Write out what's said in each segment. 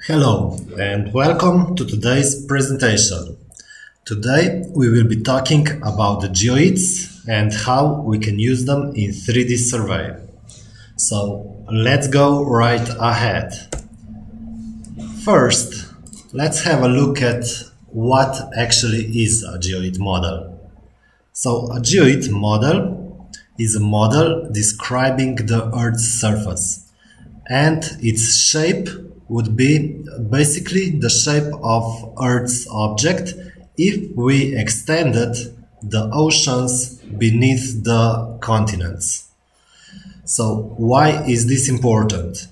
Hello and welcome to today's presentation. Today we will be talking about the geoids and how we can use them in 3D survey. So let's go right ahead. First, let's have a look at what actually is a geoid model. So a geoid model is a model describing the Earth's surface, and its shape would be basically the shape of Earth's object if we extended the oceans beneath the continents. So why is this important?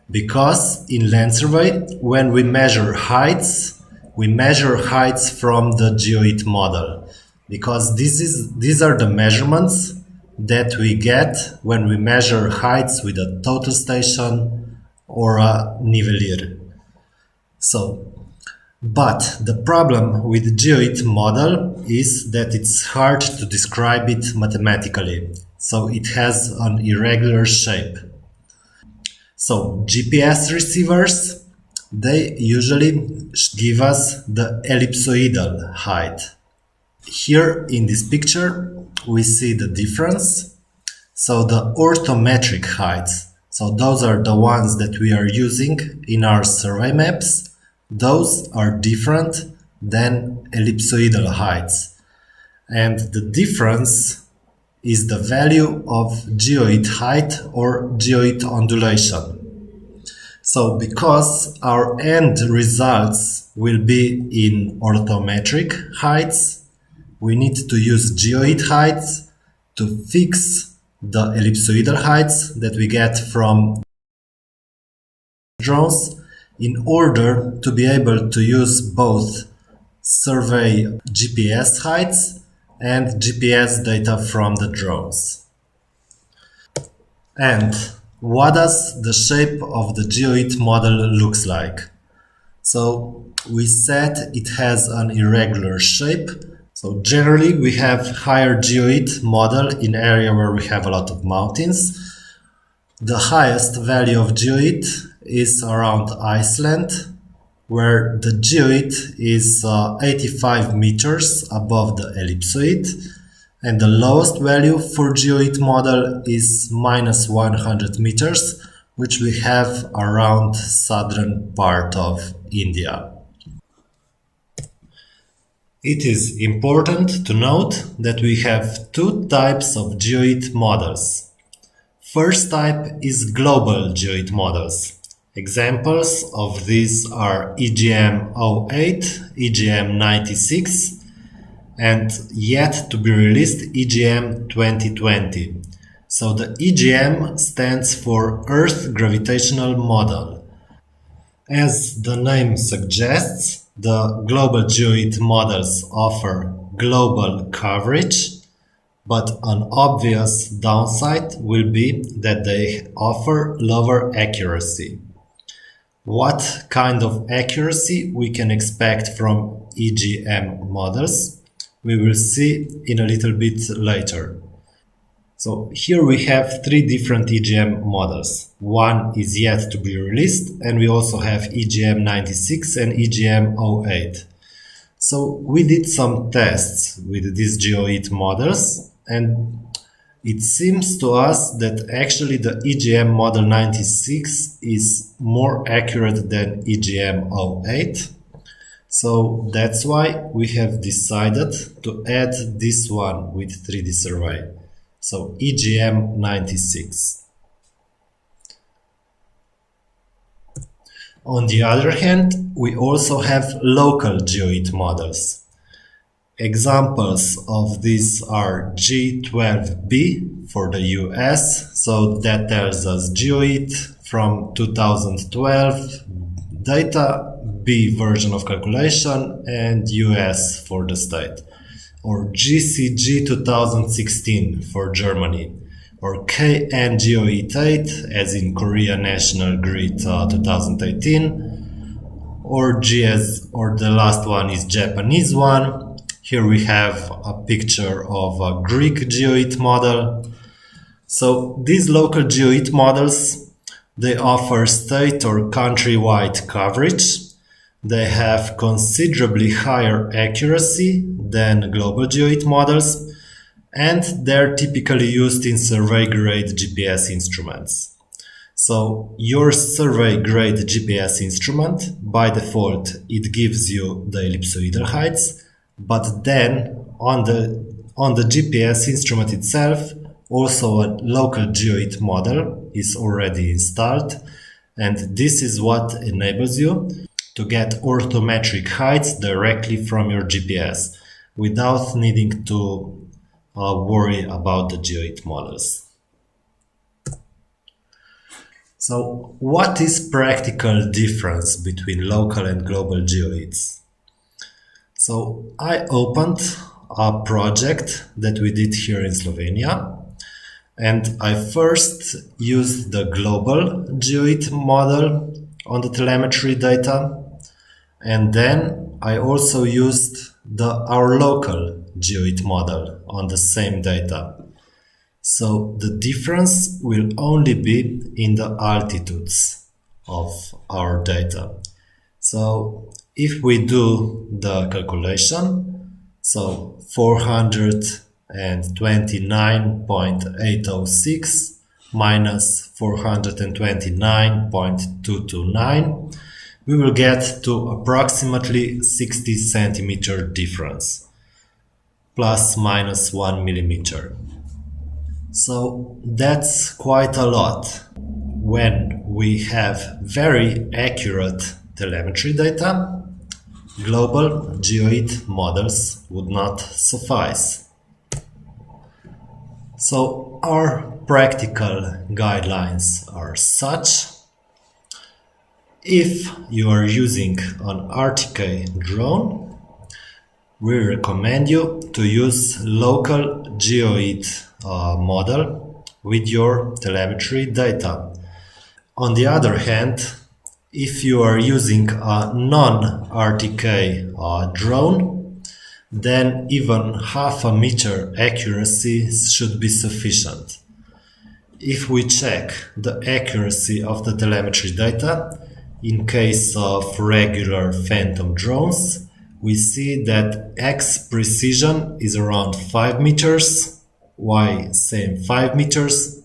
Because in land survey, when we measure heights from the geoid model, because these are the measurements that we get when we measure heights with a total station or a nivelier. But the problem with the geoid model is that it's hard to describe it mathematically. So it has an irregular shape. So GPS receivers, they usually give us the ellipsoidal height. Here in this picture, we see the difference. So the orthometric heights, so those are the ones that we are using in our survey maps. Those are different than ellipsoidal heights. And the difference is the value of geoid height or geoid ondulation. So because our end results will be in orthometric heights, we need to use geoid heights to fix the ellipsoidal heights that we get from drones in order to be able to use both survey GPS heights and GPS data from the drones. And what does the shape of the geoid model looks like? So we said it has an irregular shape. So generally we have higher geoid model in area where we have a lot of mountains. The highest value of geoid is around Iceland, where the geoid is 85 meters above the ellipsoid, and the lowest value for geoid model is minus 100 meters, which we have around southern part of India. It is important to note that we have two types of geoid models. First type is global geoid models. Examples of these are EGM-08, EGM-96, and yet to be released EGM-2020. So the EGM stands for Earth Gravitational Model. As the name suggests, the global geoid models offer global coverage, but an obvious downside will be that they offer lower accuracy. What kind of accuracy we can expect from EGM models, we will see in a little bit later. So here we have three different EGM models. One is yet to be released, and we also have EGM-96 and EGM-08. So we did some tests with these geoid models, and it seems to us that actually the EGM model 96 is more accurate than EGM-08. So that's why we have decided to add this one with 3D survey. So EGM-96. On the other hand, we also have local geoid models. Examples of these are G12B for the US, so that tells us geoid from 2012 data, B version of calculation, and US for the state. Or GCG 2016 for Germany, or KN-Geoet 8 as in Korea National Grid 2018, or GS, or the last one is Japanese one. Here we have a picture of a Greek geoid model. So these local geoid models They offer state or country-wide coverage. They have considerably higher accuracy than global Geoid models, and they're typically used in survey-grade GPS instruments. So your survey-grade GPS instrument, by default, it gives you the ellipsoidal heights, but then on the GPS instrument itself, also a local Geoid model is already installed, and this is what enables you to get orthometric heights directly from your GPS without needing to worry about the Geoid models. So what is practical difference between local and global geoids? So I opened a project that we did here in Slovenia, and I first used the global geoid model on the telemetry data, and then I also used our local geoid model on the same data. So the difference will only be in the altitudes of our data. So if we do the calculation, so 429.806 minus 429.229, we will get to approximately 60 centimeter difference, plus minus 1 millimeter. So that's quite a lot. When we have very accurate telemetry data, global Geoid models would not suffice. So our practical guidelines are such: if you are using an RTK drone, we recommend you to use local Geoid model with your telemetry data. On the other hand, if you are using a non-RTK drone, then even half a meter accuracy should be sufficient. If we check the accuracy of the telemetry data, in case of regular phantom drones, we see that X precision is around 5 meters, Y same 5 meters,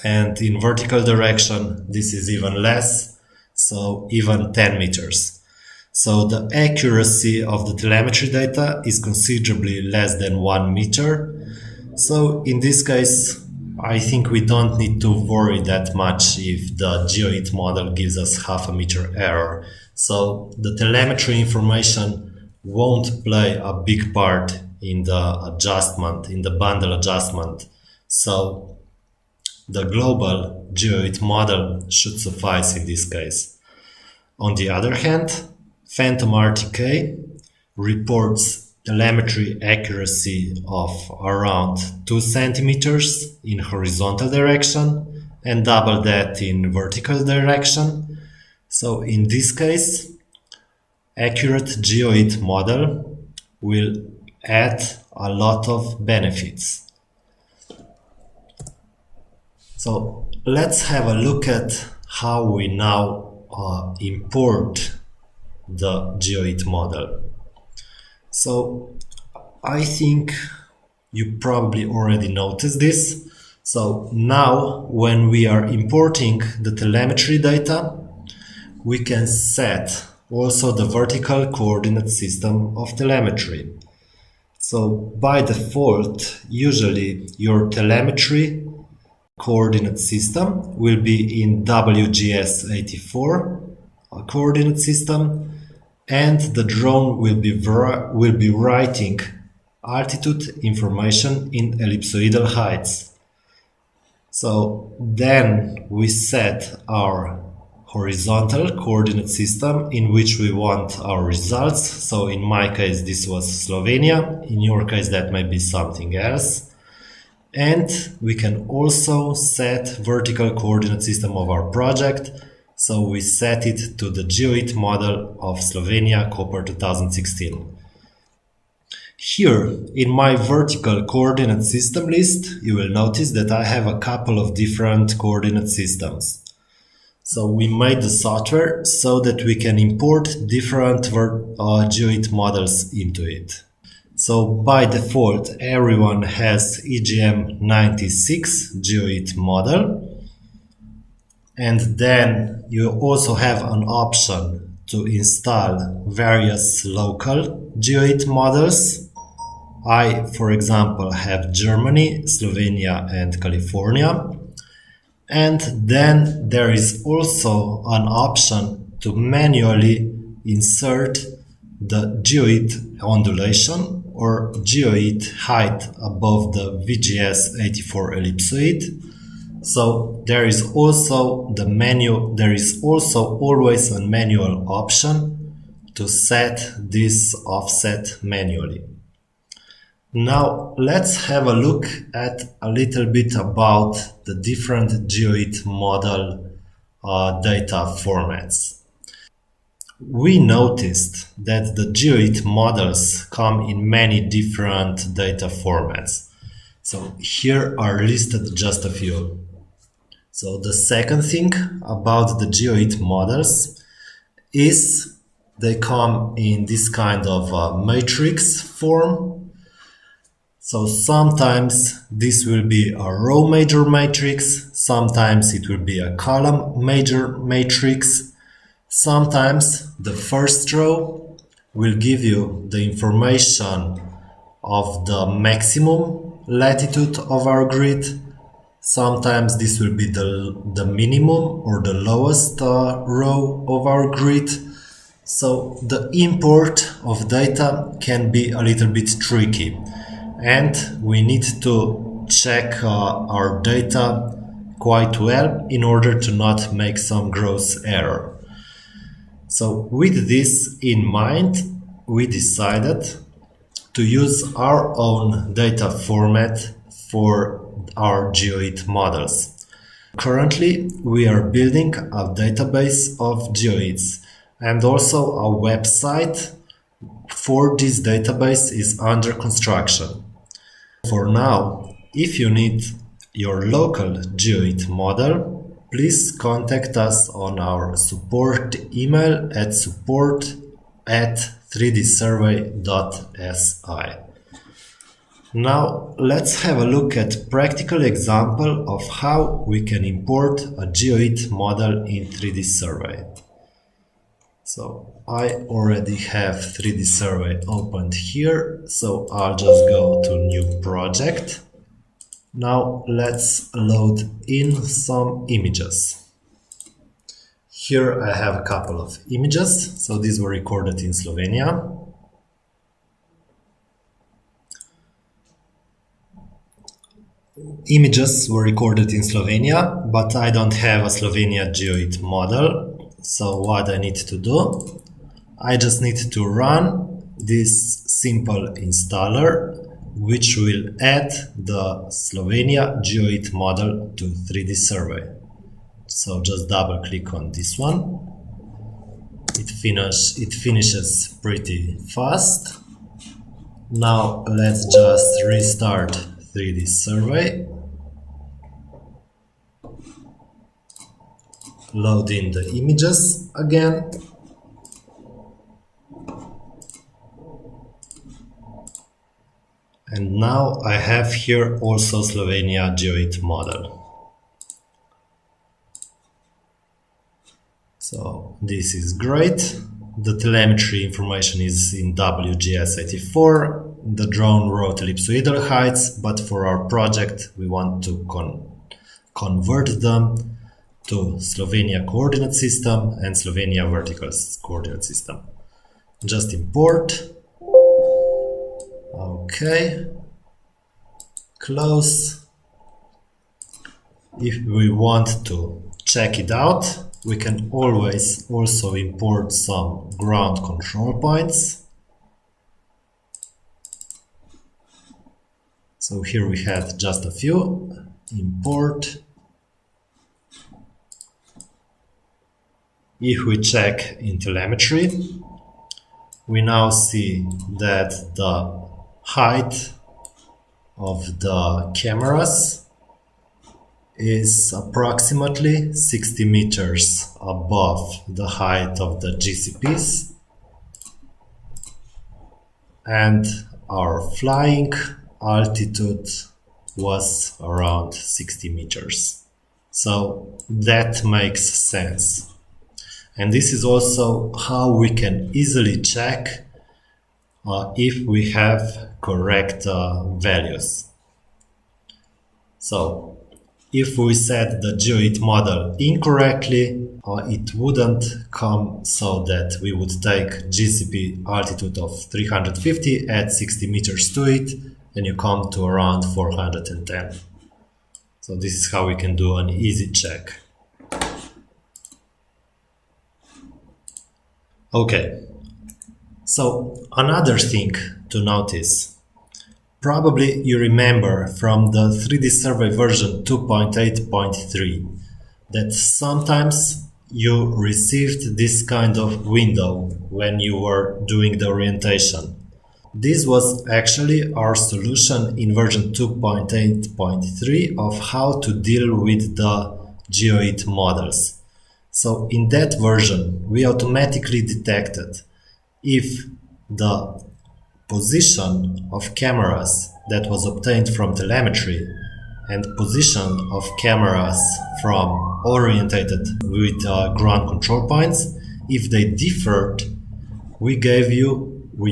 and in vertical direction this is even less, so even 10 meters. So the accuracy of the telemetry data is considerably less than 1 meter. So in this case, I think we don't need to worry that much if the Geoid model gives us half a meter error. So the telemetry information won't play a big part in the adjustment, in the bundle adjustment. So the global Geoid model should suffice in this case. On the other hand, Phantom RTK reports telemetry accuracy of around 2 centimeters in horizontal direction and double that in vertical direction. So in this case, accurate Geoid model will add a lot of benefits. So let's have a look at how we now import the Geoid model. So I think you probably already noticed this. So now when we are importing the telemetry data, we can set also the vertical coordinate system of telemetry. So by default, usually your telemetry coordinate system will be in WGS84 coordinate system, and the drone will be writing altitude information in ellipsoidal heights. So then we set our horizontal coordinate system in which we want our results. So in my case this was Slovenia, in your case that may be something else. And we can also set vertical coordinate system of our project. So we set it to the Geoid model of Slovenia Copper 2016. Here in my vertical coordinate system list, you will notice that I have a couple of different coordinate systems. So we made the software so that we can import different Geoid models into it. So by default, everyone has EGM96 Geoid model. And then you also have an option to install various local Geoid models. I, for example, have Germany, Slovenia, and California. And then there is also an option to manually insert the geoid ondulation or geoid height above the VGS84 ellipsoid. So there is also always a manual option to set this offset manually. Now let's have a look at a little bit about the different Geoid model data formats. We noticed that the Geoid models come in many different data formats. So here are listed just a few. So the second thing about the Geoid models is they come in this kind of matrix form. So sometimes this will be a row major matrix, sometimes it will be a column major matrix, sometimes the first row will give you the information of the maximum latitude of our grid, sometimes this will be the minimum or the lowest row of our grid. So the import of data can be a little bit tricky. And we need to check our data quite well in order to not make some gross error. So with this in mind, we decided to use our own data format for our Geoid models. Currently, we are building a database of Geoids, and also a website for this database is under construction. For now, if you need your local Geoid model, please contact us on our support email at support@3dsurvey.si. Now let's have a look at practical example of how we can import a Geoid model in 3D Survey. So I already have 3D Survey opened here, so I'll just go to new project. Now let's load in some images. Here I have a couple of images, so these were recorded in Slovenia. Images were recorded in Slovenia, but I don't have a Slovenia Geoid model. So what I need to do, I just need to run this simple installer, which will add the Slovenia Geoid model to 3D Survey. So just double click on this one. It finishes pretty fast. Now let's just restart 3D Survey. Load in the images again. And now I have here also Slovenia Geoid model. So this is great. The telemetry information is in WGS84. The drone wrote ellipsoidal heights, but for our project we want to convert them to Slovenia coordinate system and Slovenia vertical coordinate system. Just import. Okay. Close. If we want to check it out, we can always also import some ground control points. So here we had just a few. Import. If we check in telemetry, we now see that the height of the cameras is approximately 60 meters above the height of the GCPs, and our flying altitude was around 60 meters. So that makes sense. And this is also how we can easily check if we have correct values. So if we set the Geoid model incorrectly, it wouldn't come so that we would take GCP altitude of 350, add 60 meters to it, and you come to around 410. So this is how we can do an easy check. Okay, so another thing to notice. Probably you remember from the 3D survey version 2.8.3 that sometimes you received this kind of window when you were doing the orientation. This was actually our solution in version 2.8.3 of how to deal with the Geoid models. So in that version, we automatically detected if the position of cameras that was obtained from telemetry and position of cameras from orientated with ground control points, if they differed, we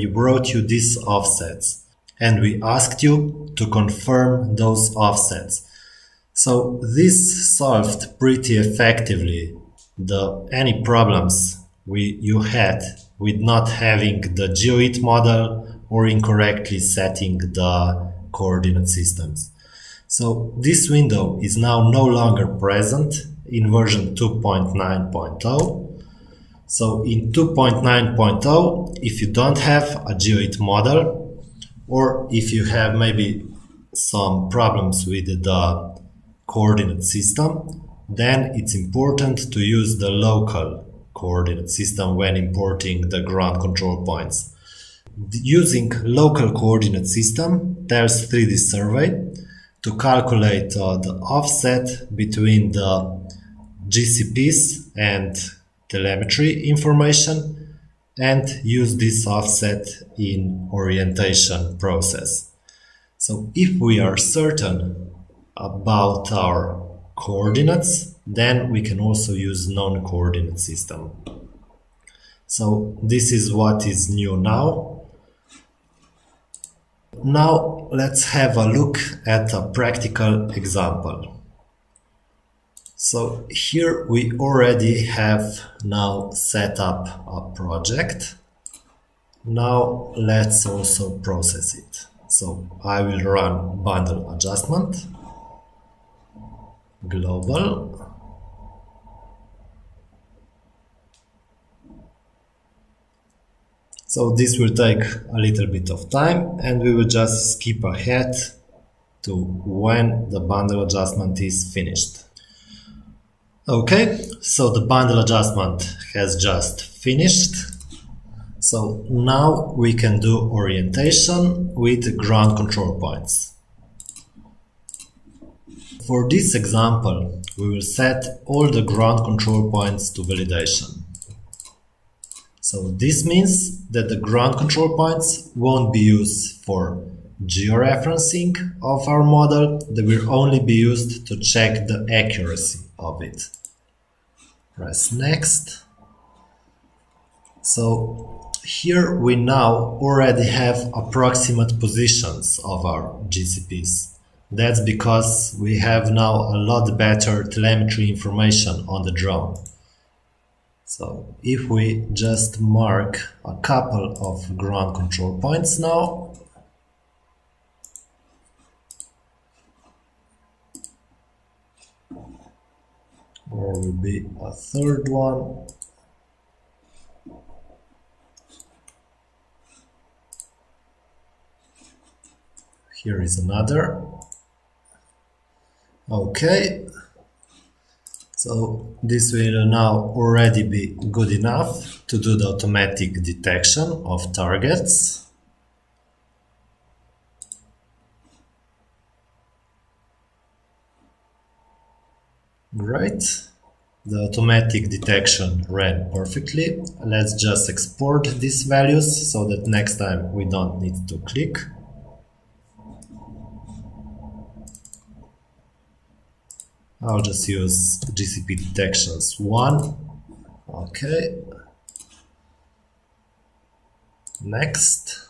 brought you these offsets and we asked you to confirm those offsets. So this solved pretty effectively any problems you had with not having the Geoid model or incorrectly setting the coordinate systems. So this window is now no longer present in version 2.9.0. So in 2.9.0, if you don't have a Geoid model, or if you have maybe some problems with the coordinate system, then it's important to use the local coordinate system when importing the ground control points. Using local coordinate system, there's 3D survey to calculate the offset between the GCPs and telemetry information and use this offset in orientation process. So if we are certain about our coordinates, then we can also use non-coordinate system. So this is what is new now. Now let's have a look at a practical example. So here we already have now set up a project. Now let's also process it. So I will run bundle adjustment, global, so this will take a little bit of time and we will just skip ahead to when the bundle adjustment is finished. Okay, so the bundle adjustment has just finished. So now we can do orientation with ground control points. For this example, we will set all the ground control points to validation. So this means that the ground control points won't be used for georeferencing of our model, they will only be used to check the accuracy of it. Press next. So here we now already have approximate positions of our GCPs. That's because we have now a lot better telemetry information on the drone. So if we just mark a couple of ground control points now, there will be a third one. Here is another. Okay. So this will now already be good enough to do the automatic detection of targets. Great. The automatic detection ran perfectly. Let's just export these values so that next time we don't need to click. I'll just use GCP detections 1. Okay. Next.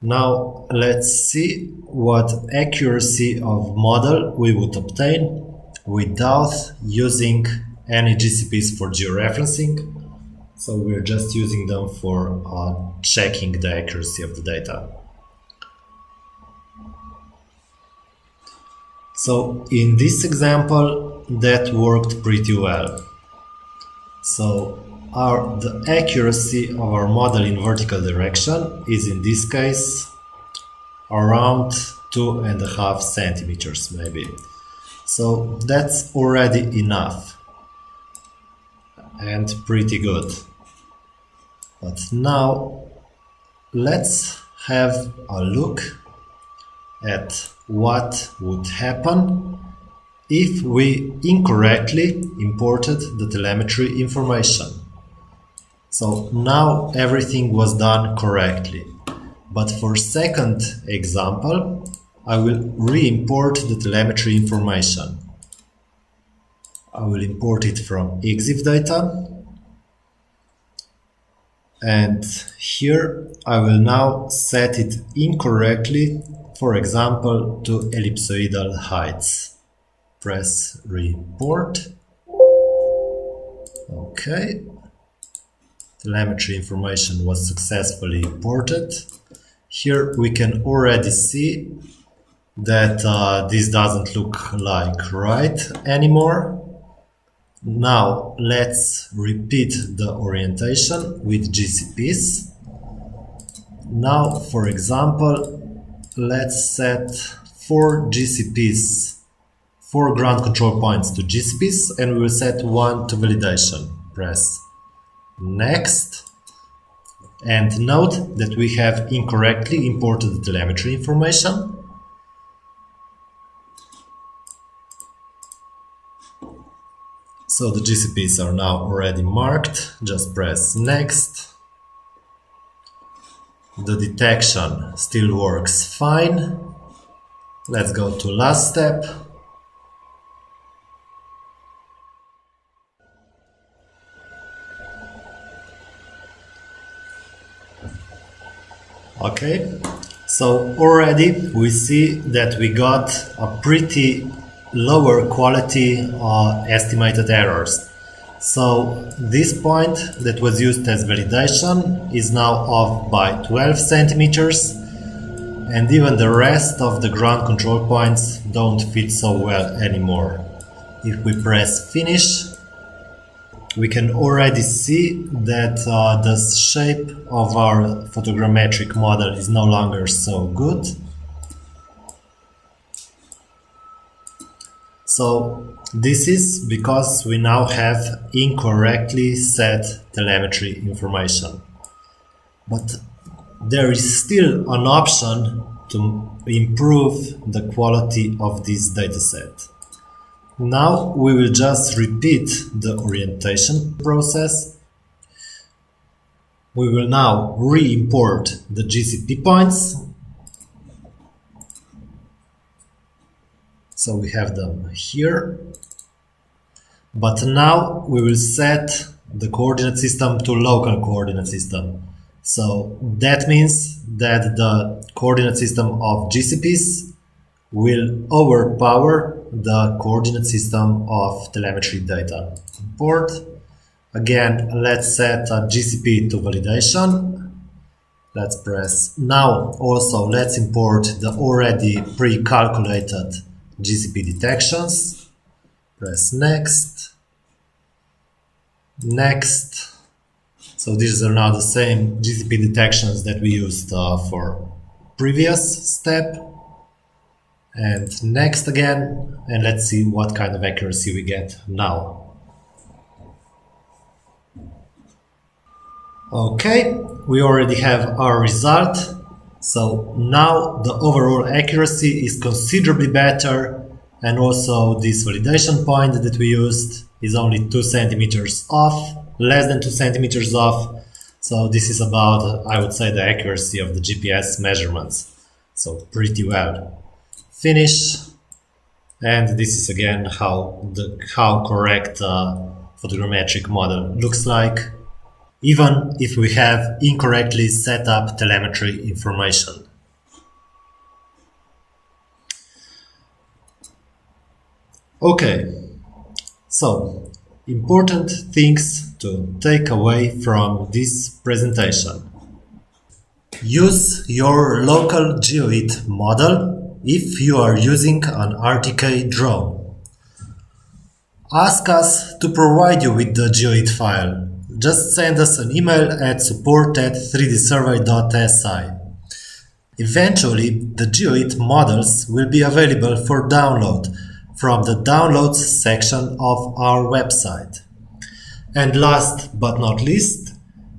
Now let's see what accuracy of model we would obtain without using any GCPs for georeferencing. So we're just using them for checking the accuracy of the data. So in this example, that worked pretty well. So the accuracy of our model in vertical direction is in this case around 2.5 centimeters maybe. So that's already enough and pretty good. But now let's have a look at what would happen if we incorrectly imported the telemetry information. So now everything was done correctly. But for second example, I will re-import the telemetry information. I will import it from EXIF data. And here I will now set it incorrectly, for example, to ellipsoidal heights. Press re-import. Okay. Telemetry information was successfully imported. Here we can already see that this doesn't look like right anymore. Now let's repeat the orientation with GCPs. Now, for example, let's set 4 GCPs, 4 ground control points to GCPs, and we will set 1 to validation. Press next. And note that we have incorrectly imported the telemetry information. So the GCPs are now already marked. Just press next. The detection still works fine. Let's go to last step. Okay, so already we see that we got a pretty lower quality estimated errors. So this point that was used as validation is now off by 12 centimeters, and even the rest of the ground control points don't fit so well anymore. If we press finish, we can already see that the shape of our photogrammetric model is no longer so good. So this is because we now have incorrectly set telemetry information. But there is still an option to improve the quality of this dataset. Now we will just repeat the orientation process. We will now re-import the GCP points. So we have them here. But now we will set the coordinate system to local coordinate system. So that means that the coordinate system of GCPs will overpower the coordinate system of telemetry data. Import. Again, let's set a GCP to validation. Let's press. Now also let's import the already pre-calculated GCP detections. Press next. Next. So these are now the same GCP detections that we used for previous step. And next again, and let's see what kind of accuracy we get now. Okay, we already have our result. So now the overall accuracy is considerably better And also this validation point that we used is only 2 centimeters off, less than 2 centimeters off. So this is about, I would say, the accuracy of the GPS measurements. So pretty well. Finish. And this is again how correct photogrammetric model looks like, even if we have incorrectly set up telemetry information. Okay, so important things to take away from this presentation. Use your local Geoid model if you are using an RTK drone. Ask us to provide you with the Geoid file. Just send us an email at support@3dsurvey.si. Eventually, the Geoid models will be available for download from the Downloads section of our website. And last but not least,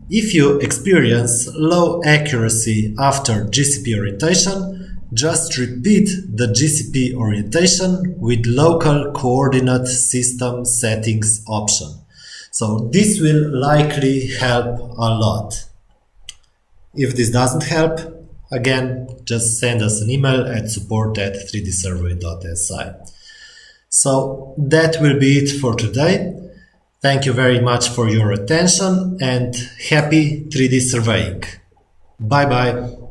if you experience low accuracy after GCP orientation, just repeat the GCP orientation with local coordinate system settings option. So this will likely help a lot. If this doesn't help, again, just send us an email at support@3dsurvey.si. So that will be it for today. Thank you very much for your attention and happy 3D surveying. Bye bye.